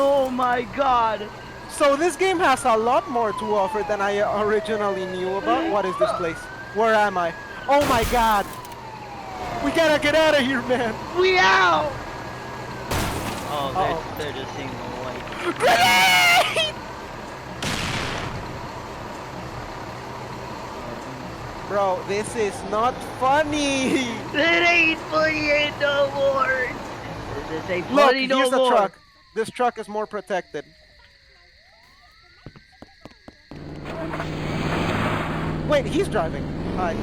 Oh my god. So this game has a lot more to offer than I originally knew about. What is this place? Where am I? Oh my god! We gotta get out of here, man! We out! Oh, Uh-oh. they're just seeing the light. Grenade! Bro, this is not funny! It ain't funny no more! This ain't Look, funny no here's the more! truck. This truck is more protected. Wait, he's driving. Hi.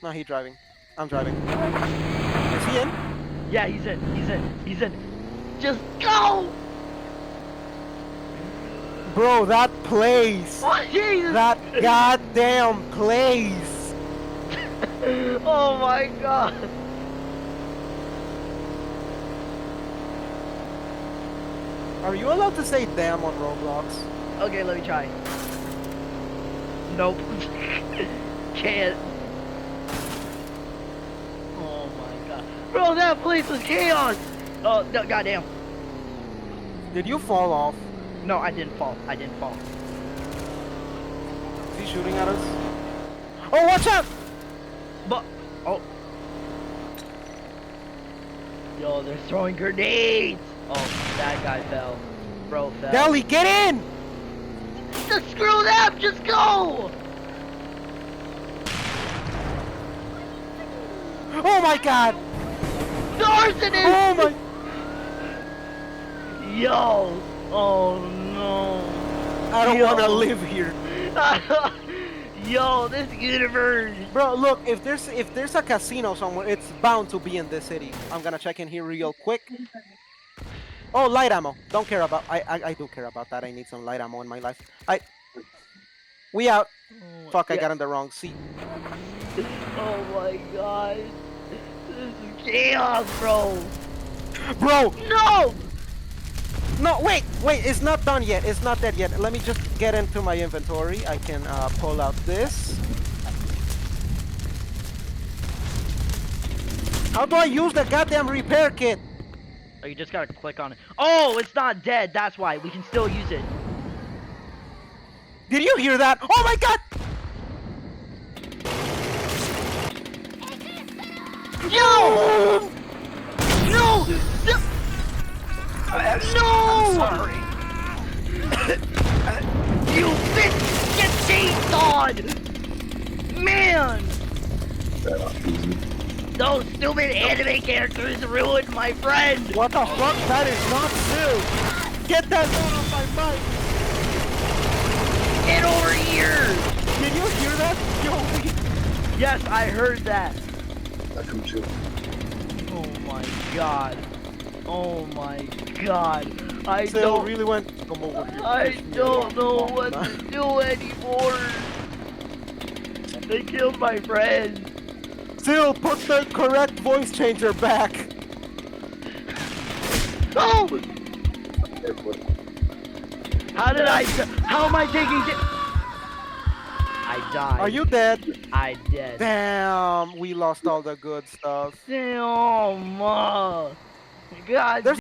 No, he's driving. I'm driving. Is he in? Yeah, he's in. He's in. Just go! Bro, that place! Oh, Jesus! That goddamn place! Oh my god! Are you allowed to say damn on Roblox? Okay, let me try. Nope. Can't. Oh my god. Bro, that place was chaos! Oh, no, goddamn. Did you fall off? No, I didn't fall. I didn't fall. Is he shooting at us? Oh, watch out! But, oh. Yo, they're throwing grenades! Oh, that guy fell. Bro fell. Deli, get in! Just screw them! Just go! Oh my god! The arsonist! Oh my... Yo! Oh no! I don't Yo. want to live here. Yo, this universe! Bro, look, if there's a casino somewhere, it's bound to be in this city. I'm gonna check in here real quick. Oh, light ammo. Don't care about... I do care about that. I need some light ammo in my life. We out. Oh, Fuck, I yeah. got in the wrong seat. Oh my god. This is chaos, bro. Bro! No! No, wait, it's not done yet. It's not dead yet. Let me just get into my inventory. I can pull out this. How do I use the goddamn repair kit? Oh, you just gotta click on it. Oh, it's not dead. That's why. We can still use it. Did you hear that? Oh my god! No! No! No! No! Sorry. You bitch! Get chased on! Man! That off easy. Those stupid anime characters ruined my friend! What the fuck? That is not true! Get that man off my bike! Get over here! Did you hear that? Yo, Yes, I heard that. I come too. Oh my god. Oh my god. I Still don't really went. Come over here. I Push me don't know along. what to do anymore. They killed my friend. Still, put the correct voice changer back. Oh! Airport. How am I taking I died. Are you dead? I did. Damn, we lost all the good stuff. Damn. God. There's